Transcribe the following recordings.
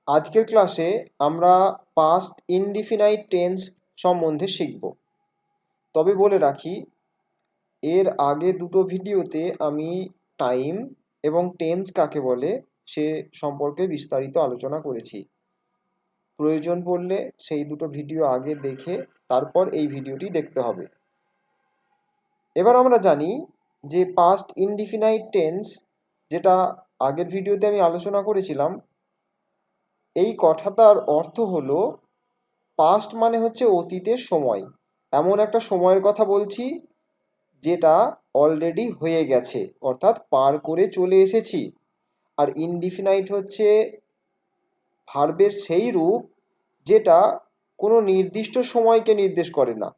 আজকের ক্লাসে আমরা পাস্ট ইনডিফিনাইট টেন্স সম্বন্ধে শিখব। তবে বলে রাখি, এর আগে দুটো ভিডিওতে আমি টাইম এবং টেন্স কাকে বলে সে সম্পর্কে বিস্তারিত আলোচনা করেছি। প্রয়োজন পড়লে সেই দুটো ভিডিও আগে দেখে তারপর এই ভিডিওটি দেখতে হবে। এবার আমরা জানি যে পাস্ট ইনডিফিনাইট টেন্স, যেটা আগের ভিডিওতে আমি আলোচনা করেছিলাম, এই কথাটার অর্থ হলো পাস্ট মানে হচ্ছে অতীতের সময়। এমন একটা সময়ের কথা বলছি যেটা অলরেডি হয়ে গেছে, অর্থাৎ পার করে চলে এসেছি। আর ইনডিফিনাইট হচ্ছে ভার্বের সেই রূপ যেটা কোনো নির্দিষ্ট সময়কে নির্দেশ করে না।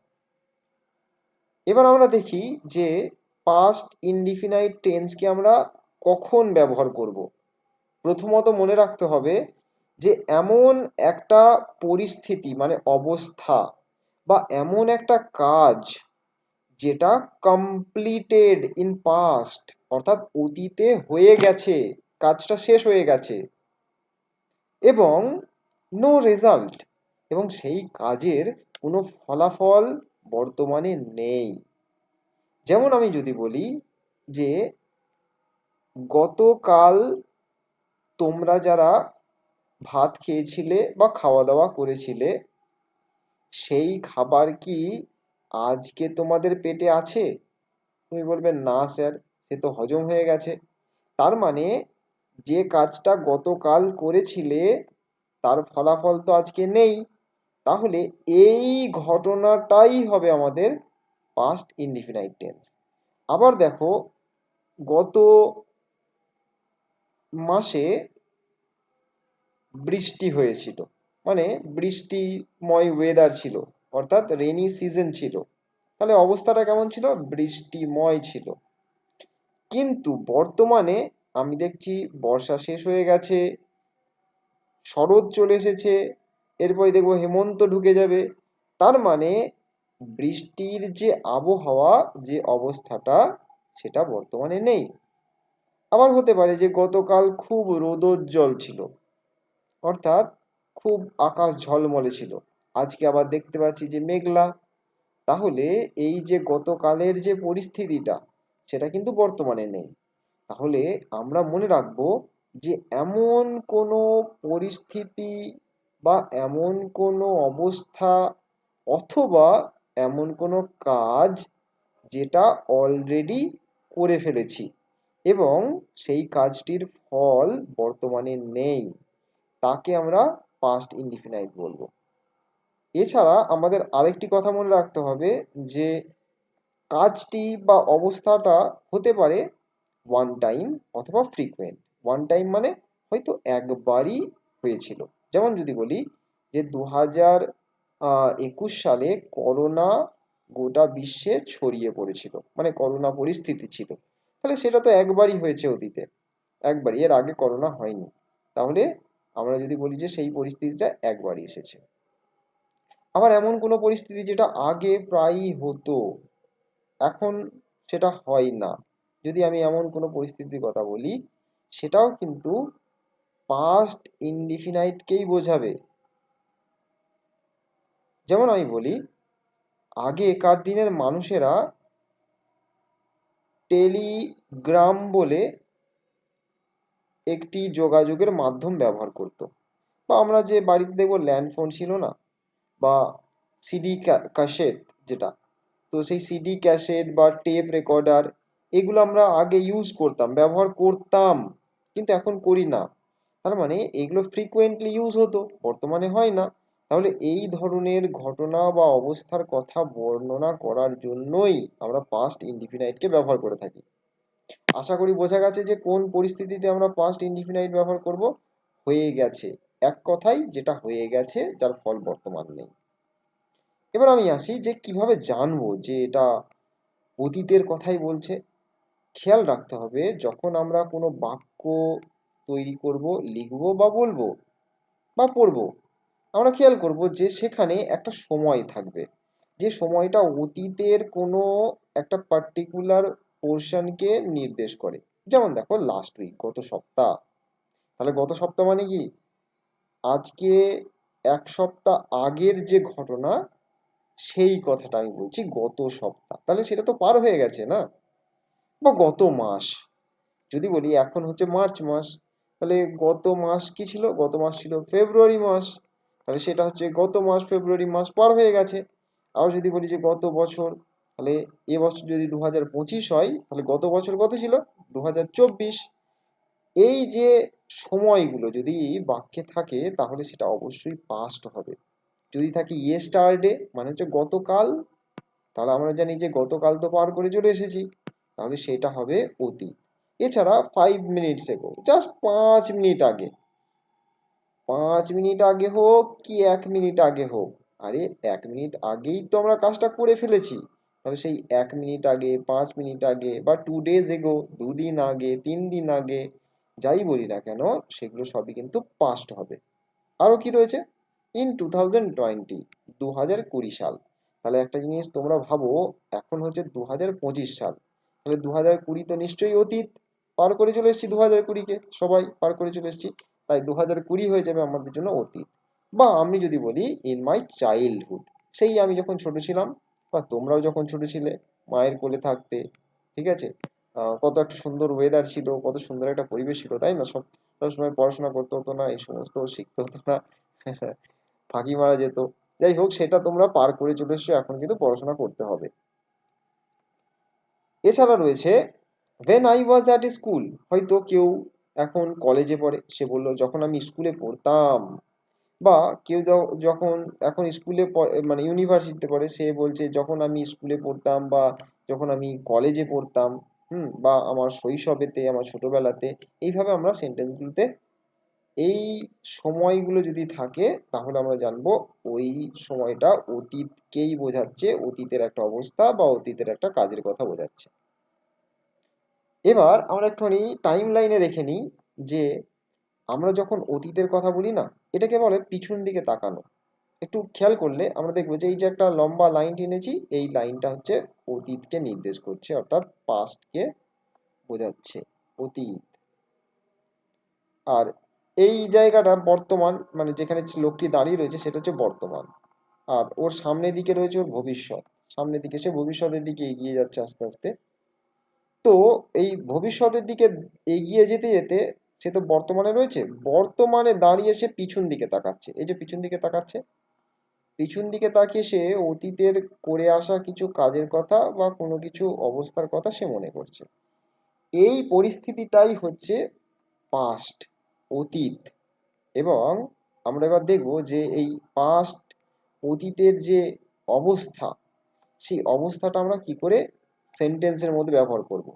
এবার আমরা দেখি যে পাস্ট ইনডিফিনাইট টেন্সকে আমরা কখন ব্যবহার করব। প্রথমত মনে রাখতে হবে যে এমন একটা পরিস্থিতি মানে অবস্থা বা এমন একটা কাজ যেটা কমপ্লিটেড ইন পাস্ট, অর্থাৎ অতীতে হয়ে গেছে, কাজটা শেষ হয়ে গেছে, এবং নো রেজাল্ট, এবং সেই কাজের কোনো ফলাফল বর্তমানে নেই। যেমন আমি যদি বলি যে গতকাল তোমরা যারা ভাত খেয়েছিলে বা খাওয়া দাওয়া করেছিলে, সেই খাবার কি আজকে তোমাদের পেটে আছে? তুমি বলবে না স্যার, সে তো হজম হয়ে গেছে। তার মানে যে কাজটা গতকাল করেছিলে তার ফলাফল তো আজকে নেই। তাহলে এই ঘটনাটাই হবে আমাদের পাস্ট ইনডিফিনাইট টেন্স। আবার দেখো, গত মাসে বৃষ্টি হয়েছিল, মানে বৃষ্টিময় ওয়েদার ছিল, অর্থাৎ রেনি সিজন ছিল। তাহলে অবস্থাটা কেমন ছিল? বৃষ্টিময় ছিল। কিন্তু বর্তমানে আমি দেখছি বর্ষা শেষ হয়ে গেছে, শরৎ চলে এসেছে, এরপরে দেখবো হেমন্ত ঢুকে যাবে। তার মানে বৃষ্টির যে আবহাওয়া, যে অবস্থাটা, সেটা বর্তমানে নেই। আবার হতে পারে যে গতকাল খুব রোদোজ্জ্বল ছিল, অর্থাৎ খুব আকাশ ঝলমলে ছিল, আজকে আবার দেখতে পাচ্ছি যে মেঘলা। তাহলে এই যে গতকালের যে পরিস্থিতিটা, সেটা কিন্তু বর্তমানে নেই। তাহলে আমরা মনে রাখবো যে এমন কোনো পরিস্থিতি বা এমন কোনো অবস্থা অথবা এমন কোনো কাজ যেটা অলরেডি করে ফেলেছি এবং সেই কাজটির ফল বর্তমানে নেই, তাকে আমরা পাস্ট ইনডিফিনাইট বলবো। এছাড়া আমাদের আরেকটি কথা মনে রাখতে হবে যে কাজটি বা অবস্থাটা হতে পারে ওয়ান টাইম অথবা ফ্রিকুয়েন্ট। ওয়ান টাইম মানে হয়তো একবারই হয়েছিল। যেমন যদি বলি যে 2021 সালে করোনা গোটা বিশ্বে ছড়িয়ে পড়েছিল, মানে করোনা পরিস্থিতি ছিল, তাহলে সেটা তো একবারই হয়েছে অতীতে, একবারই, এর আগে করোনা হয়নি। তাহলে আমরা যদি বলি যে সেই পরিস্থিতিটা একবারই এসেছে। আবার এমন কোনো পরিস্থিতি যেটা আগে প্রায়ই হতো, এখন সেটা হয় না, যদি আমি এমন কোনো পরিস্থিতির কথা বলি, সেটাও কিন্তু পাস্ট ইনডিফিনাইটকেই বোঝাবে। যেমন আমি বলি, আগেকার দিনের মানুষেরা টেলিগ্রাম বলে একটি যোগাযোগের মাধ্যম ব্যবহার করত। বা আমরা যে বাড়িতে দেখবো ল্যান্ড ফোন ছিল না, বা সিডি ক্যাসেট যেটা, তো সেই সিডি ক্যাসেট বা টেপ রেকর্ডার, এগুলো আমরা আগে ইউজ করতাম, ব্যবহার করতাম, কিন্তু এখন করি না। তার মানে এগুলো ফ্রিকোয়েন্টলি ইউজ হতো, বর্তমানে হয় না। তাহলে এই ধরনের ঘটনা বা অবস্থার কথা বর্ণনা করার জন্যই আমরা পাস্ট ইনডিফিনাইটকে ব্যবহার করে থাকি। আশা করি বোঝা গেছে যে কোন পরিস্থিতিতে আমরা পাস্ট ইনডিফিনাইট ব্যবহার করব। হয়ে গেছে, এক কথাই যেটা হয়ে গেছে, যার ফল বর্তমান নেই। এবার আমি আসি যে কিভাবে জানবো যে এটা অতীতের কথাই বলছে। খেয়াল রাখতে হবে, যখন আমরা কোনো বাক্য তৈরি করব, লিখবো বা বলবো বা পড়বো, আমরা খেয়াল করব যে সেখানে একটা সময় থাকবে, যে সময়টা অতীতের কোনো একটা পার্টিকুলার পোর্শনকে নির্দেশ করে। যেমন দেখো, লাস্ট উইক, গত সপ্তাহ। তাহলে গত সপ্তাহ মানে কি? আজকে 1 সপ্তাহ আগের যে ঘটনা সেই কথাটা আমি বলছি, গত সপ্তাহ, তাহলে সেটা তো পার হয়ে গেছে না? বা গত মাস, যদি বলি এখন হচ্ছে মার্চ মাস, তাহলে গত মাস কি ছিল? গত মাস ছিল ফেব্রুয়ারি মাস, তাহলে সেটা হচ্ছে গত মাস ফেব্রুয়ারি মাস পার হয়ে গেছে। আর যদি বলি যে গত বছর, তাহলে এবছর যদি 2025 হয়, তাহলে গত বছর কত ছিল? 2024। এই যে সময়গুলো যদি বাক্যে থাকে তাহলে সেটা অবশ্যই পাস্ট হবে। যদি থাকে ইয়েস্টারডে মানে হচ্ছে গতকাল, তাহলে আমরা জানি যে গতকাল তো পার করে চলে এসেছি, তাহলে সেটা হবে অতীত। এছাড়া 5 মিনিটস এগো, জাস্ট 5 মিনিট আগে, 5 মিনিট আগে হোক কি 1 মিনিট আগে হোক, আরে 1 মিনিট আগেই তো আমরা কাজটা করে ফেলেছি, তাহলে সেই 1 মিনিট আগে, 5 মিনিট আগে, বা 2 ডেজ এগো, 2 দিন আগে, 3 দিন আগে, যাই বলি না কেন সেগুলো সবই কিন্তু পাস্ট হবে। আরো কি রয়েছে? ইন 2020, 2020 সাল। তাহলে একটা জিনিস তোমরা ভাবো, এখন হচ্ছে 2025 সাল, তাহলে 2020 তো নিশ্চয়ই অতীত, পার করে চলে এসেছি 2020-কে, সবাই পার করে চলে এসেছি, তাই 2020 হয়ে যাবে আমাদের জন্য অতীত। বা আমি যদি বলি ইন মাই চাইল্ডহুড, সেই আমি যখন ছোট ছিলাম, বা তোমরাও যখন ছোট ছিলে, মায়ের কোলে থাকতে, ঠিক আছে, কত একটা সুন্দর ওয়েদার ছিল, কত সুন্দর একটা পরিবেশ ছিল, তাই না? সবসময় পড়াশোনা করতে হতো না, এই সমস্ত শিখতে হতো না, ফাঁকি মারা যেত। যাই হোক, সেটা তোমরা পার করে চলে এসছো, এখন কিন্তু পড়াশোনা করতে হবে। এছাড়া রয়েছে when I was at school, হয়তো কেউ এখন কলেজে পড়ে, সে বলল যখন আমি স্কুলে পড়তাম। বা কেউ যখন এখন স্কুলে মানে ইউনিভার্সিটিতে পড়ে, সে বলছে যখন আমি স্কুলে পড়তাম, বা যখন আমি কলেজে পড়তাম, বা আমার শৈশবেতে, আমার ছোটবেলাতে। এইভাবে আমরা সেন্টেন্সগুলোতে এই সময়গুলো যদি থাকে তাহলে আমরা জানবো ওই সময়টা অতীতকেই বোঝাচ্ছে, অতীতের একটা অবস্থা বা অতীতের একটা কাজের কথা বোঝাচ্ছে। এবার আমরা একটুখানি টাইম লাইনে দেখে নিই যে আমরা যখন অতীতের কথা বলি না, এটাকে বলে পিছন দিকে তাকানো। একটু খেয়াল করলে আমরা দেখবো যে এই যে একটা লম্বা লাইন টেনেছি, এই লাইনটা হচ্ছে অতীতকে নির্দেশ করছে, অর্থাৎ পাস্টকে বোঝাচ্ছে, অতীত। আর এই জায়গাটা বর্তমান, মানে যেখানে লোকটি দাঁড়িয়ে রয়েছে সেটা হচ্ছে বর্তমান। আর ওর সামনের দিকে রয়েছে ওর ভবিষ্যৎ, সামনের দিকে, সে ভবিষ্যতের দিকে এগিয়ে যাচ্ছে আস্তে আস্তে। তো এই ভবিষ্যতের দিকে এগিয়ে যেতে যেতে সে তো বর্তমানে রয়েছে, বর্তমানে দাঁড়িয়ে সে পিছন দিকে তাকাচ্ছে, এই যে পিছন দিকে তাকাচ্ছে, পিছন দিকে তাকিয়ে সে অতীতের করে আসা কিছু কাজের কথা বা কোনো কিছু অবস্থার কথা সে মনে করছে। এই পরিস্থিতিটাই হচ্ছে পাস্ট, অতীত। এবং আমরা এবার দেখব যে এই পাস্ট, অতীতের যে অবস্থা, সেই অবস্থাটা আমরা কি করে সেন্টেন্সের মধ্যে ব্যবহার করব।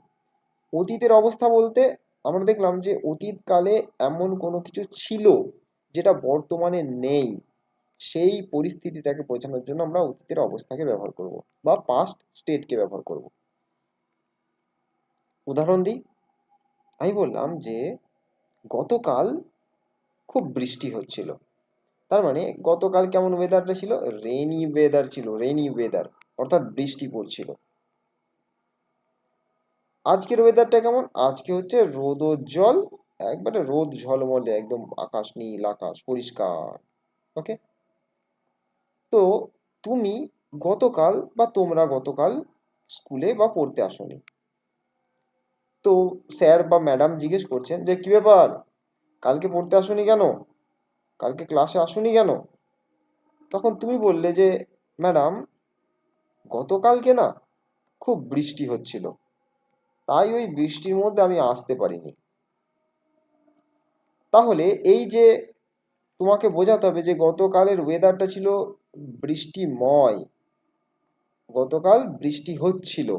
অতীতের অবস্থা বলতে আমরা দেখলাম যে অতীতকালে এমন কোনো কিছু ছিল যেটা বর্তমানে নেই, সেই পরিস্থিতিটাকে বোঝানোর জন্য আমরা অতীতের অবস্থাকে ব্যবহার করব বা পাস্ট স্টেটকে ব্যবহার করব। উদাহরণ দিই, আমি বললাম যে গতকাল খুব বৃষ্টি হচ্ছিল, তার মানে গতকাল কেমন ওয়েদারটা ছিল? রেইনি ওয়েদার ছিল, রেইনি ওয়েদার, অর্থাৎ বৃষ্টি পড়ছিল। আজকের ওয়েদারটা কেমন? আজকে হচ্ছে রোদোজ্জ্বল, একবারে রোদ ঝলমলে, একদম আকাশ নীল, আকাশ পরিষ্কার। ওকে। তো তুমি গতকাল বা তোমরা গতকাল স্কুলে বা পড়তে আসোনি, তো স্যার বা ম্যাডাম জিজ্ঞেস করছেন যে কি ব্যাপার, কালকে পড়তে আসোনি কেন, কালকে ক্লাসে আসোনি কেন? তখন তুমি বললে যে ম্যাডাম, গতকালকে না খুব বৃষ্টি হচ্ছিল, তাই ওই বৃষ্টির মধ্যে আমি আসতে পারিনি। তাহলে এই যে তোমাকে বোঝাতে হবে যে গতকালের ওয়েদারটা ছিল বৃষ্টিময়, গতকাল বৃষ্টি হচ্ছিল,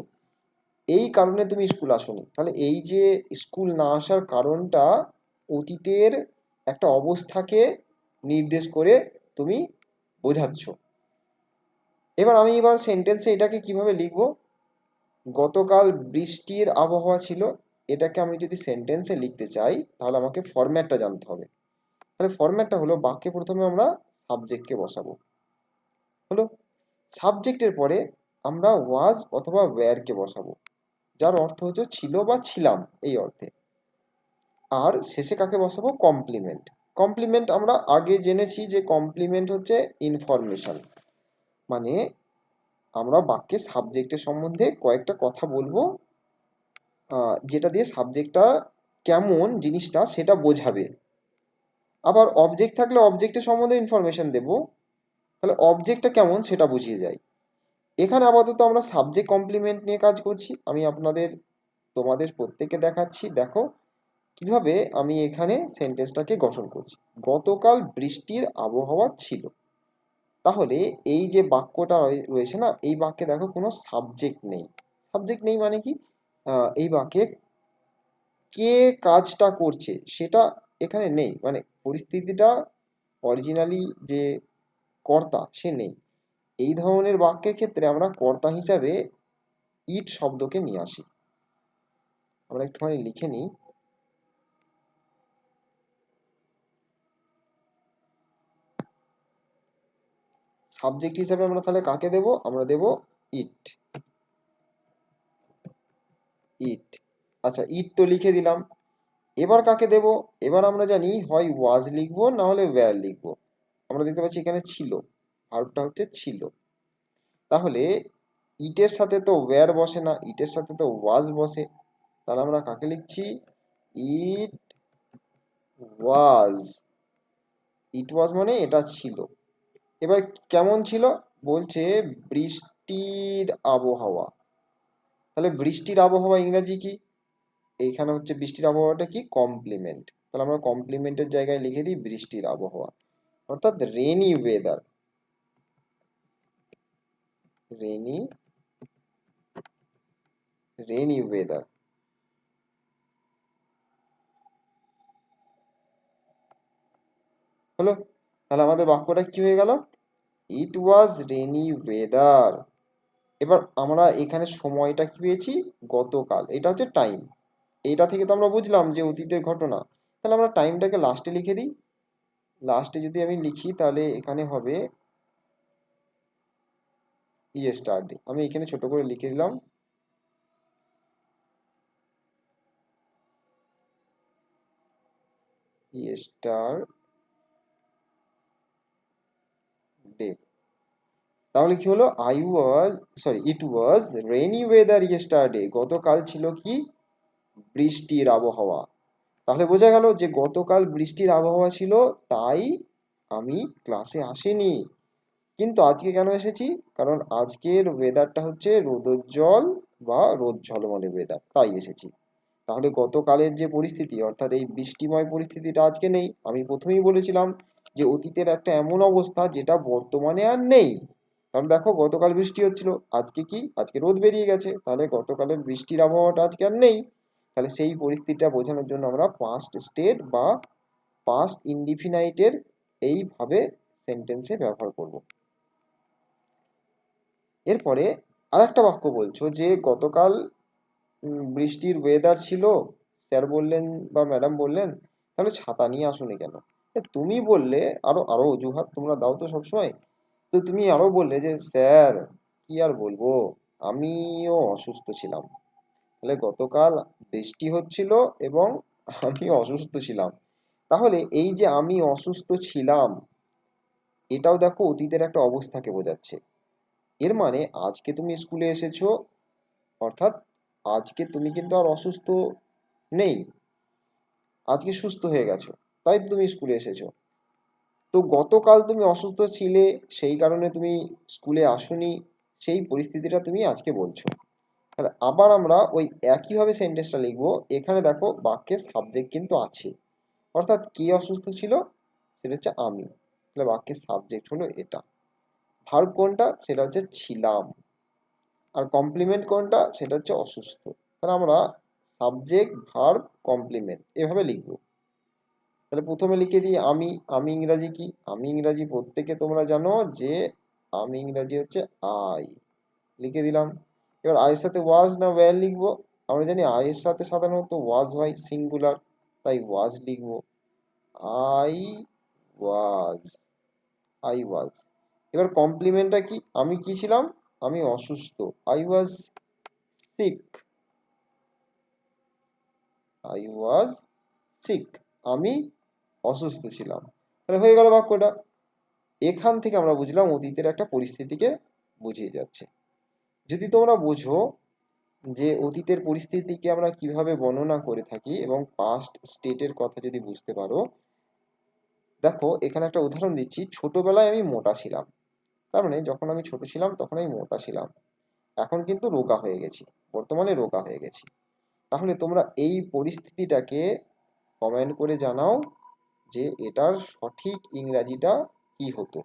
এই কারণে তুমি স্কুল আসোনি। তাহলে এই যে স্কুল না আসার কারণটা অতীতের একটা অবস্থাকে নির্দেশ করে তুমি বোঝাচ্ছ। এবার সেন্টেন্সে এটাকে কিভাবে লিখবো? গতকাল বৃষ্টির আবহাওয়া ছিল, এটাকে আমি যদি সেন্টেন্সে লিখতে চাই তাহলে আমাকে ফরম্যাটটা জানতে হবে। তাহলে ফরম্যাটটা হলো, বাক্যে প্রথমে আমরা সাবজেক্টকে বসাবো, হলো, সাবজেক্টের পরে আমরা ওয়াজ অথবা ওয়্যারকে বসাবো, যার অর্থ হচ্ছে ছিল বা ছিলাম, এই অর্থে। আর শেষে কাকে বসাবো? কমপ্লিমেন্ট। কমপ্লিমেন্ট আমরা আগে জেনেছি যে কমপ্লিমেন্ট হচ্ছে ইনফরমেশন, মানে আমরা বাক্যের সাবজেক্টের সম্বন্ধে কয়েকটা কথা বলবো, যেটা দিয়ে সাবজেক্টটা কেমন জিনিসটা সেটা বোঝাবে। আবার অবজেক্ট থাকলে অবজেক্টের সম্বন্ধে ইনফরমেশন দেব, তাহলে অবজেক্টটা কেমন সেটা বুঝিয়ে যায়। এখানে আপাতত আমরা সাবজেক্ট কমপ্লিমেন্ট নিয়ে কাজ করছি। আমি তোমাদের প্রত্যেককে দেখাচ্ছি, দেখো কিভাবে আমি এখানে সেন্টেন্সটাকে গঠন করছি। গতকাল বৃষ্টির আবহাওয়া ছিল। তাহলে এই যে বাক্যটা রয়েছে না, এই বাক্যে দেখো কোনো সাবজেক্ট নেই। সাবজেক্ট নেই মানে কি, এই বাক্যে কে কাজটা করছে সেটা এখানে নেই, মানে পরিস্থিতিটা অরিজিনালি যে কর্তা সে নেই। এই ধরনের বাক্যের ক্ষেত্রে আমরা কর্তা হিসাবে ইট শব্দকে নিয়ে আসি। আমরা একটুখানি লিখে নিই। সাবজেক্ট হিসাবে আমরা তাহলে কাকে দেব, আমরা দেব ইট। ইট, আচ্ছা ইট তো লিখে দিলাম। এবার কাকে দেব, এবার আমরা জানি হয় ওয়াজ লিখবো না হলে ওয়্যার লিখবো। আমরা দেখতে পাচ্ছি এখানে ছিল, ভার্বটা হচ্ছে ছিল। তাহলে ইটের সাথে তো ওয়্যার বসে না, ইটের সাথে তো ওয়াজ বসে। তাহলে আমরা কাকে লিখছি, ইট ওয়াজ। ইট ওয়াজ মানে এটা ছিল। এবার কেমন ছিল, বলছে বৃষ্টির আবহাওয়া। তাহলে বৃষ্টির আবহাওয়া ইংরাজি কি, এইখানে হচ্ছে বৃষ্টির আবহাওয়াটা কি, কমপ্লিমেন্ট। তাহলে আমরা কমপ্লিমেন্টের জায়গায় লিখে দিই বৃষ্টির আবহাওয়া, অর্থাৎ rainy weather. Rainy rainy weather হলো। তাহলে আমাদের বাক্যটা কি হয়ে গেল, ইট ওয়াজ রেনি ওয়েদার। এবার আমরা এখানে সময়টা কি পেয়েছি, গতকাল, এটা হচ্ছে টাইম। এটা থেকে তো আমরা বুঝলাম যে অতীতের ঘটনা। তাহলে আমরা টাইমটাকে লাস্টে লিখে দিই। লাস্টে যদি আমি লিখি তাহলে এখানে হবে ইয়েস্টারডে। আমি এখানে ছোট করে লিখে দিলাম ইয়েস্টারডে। তাহলে কি হলো, ইট ওয়াজ রেনি ওয়েদার ইয়েস্টারডে। গতকাল ছিল কি, বৃষ্টির আবহাওয়া। তাহলে বোঝা গেল যে গতকাল বৃষ্টির আবহাওয়া ছিল, তাই আমি ক্লাসে আসিনি। কিন্তু আজকে কেন এসেছি, কারণ আজকের ওয়েদারটা হচ্ছে রোদোজ্জ্বল বা রোদ ঝলমলে ওয়েদার, তাই এসেছি। তাহলে গতকালের যে পরিস্থিতি, অর্থাৎ এই বৃষ্টিময় পরিস্থিতিটা আজকে নেই। আমি প্রথমেই বলেছিলাম যে অতীতের একটা এমন অবস্থা যেটা বর্তমানে আর নেই। তাহলে দেখো গতকাল বৃষ্টি হচ্ছিল, আজকে কি, আজকে রোদ বেরিয়ে গেছে, তাহলে গতকালের বৃষ্টির আবহাওয়াটা আজকে আর নেই। তাহলে সেই পরিস্থিতিটা বোঝানোর জন্য আমরা পাস্ট স্টেট বা পাস্ট ইনডিফিনাইটের এইভাবে সেন্টেন্সে ব্যবহার করব। এরপরে আরেকটা বাক্য বলছো যে গতকাল বৃষ্টির ওয়েদার ছিল, স্যার বললেন বা ম্যাডাম বললেন তাহলে ছাতা নিয়ে আসোনি কেন। তুমি বললে, আরো আরো অজুহাত তোমরা দাও তো সবসময়। তো তুমি আরো বললে যে স্যার কি আর বলবো, আমিও অসুস্থ ছিলাম। তাহলে গতকাল বৃষ্টি হচ্ছিল এবং আমি অসুস্থ ছিলাম। তাহলে এই যে আমি অসুস্থ ছিলাম, এটাও দেখো অতীতের একটা অবস্থাকে বোঝাচ্ছে। এর মানে আজকে তুমি স্কুলে এসেছো, অর্থাৎ আজকে তুমি কিন্তু আর অসুস্থ নেই, আজকে সুস্থ হয়ে গেছো, তাই তো তুমি স্কুলে এসেছো। তো গতকাল তুমি অসুস্থ ছিলে, সেই কারণে তুমি স্কুলে আসোনি, সেই পরিস্থিতিটা তুমি আজকে বলছো। তাহলে আবার আমরা ওই একইভাবে সেন্টেন্সটা লিখবো। এখানে দেখো বাক্যের সাবজেক্ট কিন্তু আছে, অর্থাৎ কে অসুস্থ ছিল, সেটা হচ্ছে আমি। তাহলে বাক্যের সাবজেক্ট হলো এটা। ভার্ব কোনটা, সেটা হচ্ছে ছিলাম। আর কমপ্লিমেন্ট কোনটা, সেটা হচ্ছে অসুস্থ। তাহলে আমরা সাবজেক্ট ভার্ব কমপ্লিমেন্ট এভাবে লিখবো। তাহলে প্রথমে লিখে দিই আমি। আমি ইংরাজি কি, আমি ইংরাজি প্রত্যেকে তোমরা জানো যে আমি ইংরাজি হচ্ছে আই, লিখে দিলাম। এবার আয়ের সাথে ওয়াজ না ওয়্যার লিখবো, আমরা জানি আয়ের সাথে সাধারণত ওয়াজ হয় সিঙ্গুলার, তাই ওয়াজ লিখবো। I was, I was. এবার কমপ্লিমেন্টটা কি, আমি কি ছিলাম, আমি অসুস্থ, I was sick, I was sick, আমি অসুস্থ ছিলাম। তাহলে হয়ে গেল বাক্যটা। এখান থেকে আমরা বুঝলাম অতীতের একটা পরিস্থিতিকে বুঝিয়ে যাচ্ছে। যদি তোমরা বোঝো যে অতীতের পরিস্থিতিকে আমরা কিভাবে বর্ণনা করে থাকি এবং পাস্ট স্টেটের কথা যদি বুঝতে পারো, দেখো এখানে একটা উদাহরণ দিচ্ছি। ছোটবেলায় আমি মোটা ছিলাম, তার মানে যখন আমি ছোট ছিলাম তখন আমি মোটা ছিলাম, এখন কিন্তু রোগা হয়ে গেছি, বর্তমানে রোগা হয়ে গেছি। তাহলে তোমরা এই পরিস্থিতিটাকে কমেন্ট করে জানাও যে এটার সঠিক ইংরাজিটা কি হতো।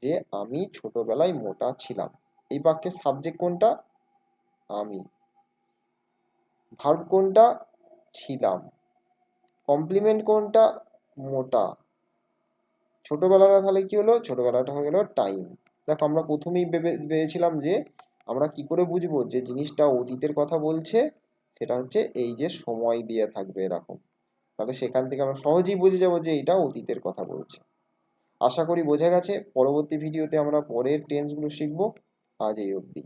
যে আমি ছোটবেলায় মোটা ছিলাম, এই বাক্যের সাবজেক্ট কোনটা? আমি। ভার্ব কোনটা? ছিলাম। কমপ্লিমেন্ট কোনটা? মোটা। ছোটবেলাটা তাহলে কি হলো? ছোটবেলাটা হয়ে গেল টাইম। দেখো আমরা প্রথমেই ভেবেছিলাম যে আমরা কি করে বুঝবো যে জিনিসটা অতীতের কথা বলছে, সেটা হচ্ছে এই যে সময় দিয়ে থাকবে এরকম। তাহলে সেখান থেকে আমরা সহজেই বুঝে যাবো যে এটা অতীতের কথা বলছে। আশা করি বোঝা গেছে। পরবর্তী ভিডিওতে আমরা পরের টেন্সগুলো শিখবো। আজ এই অবধি।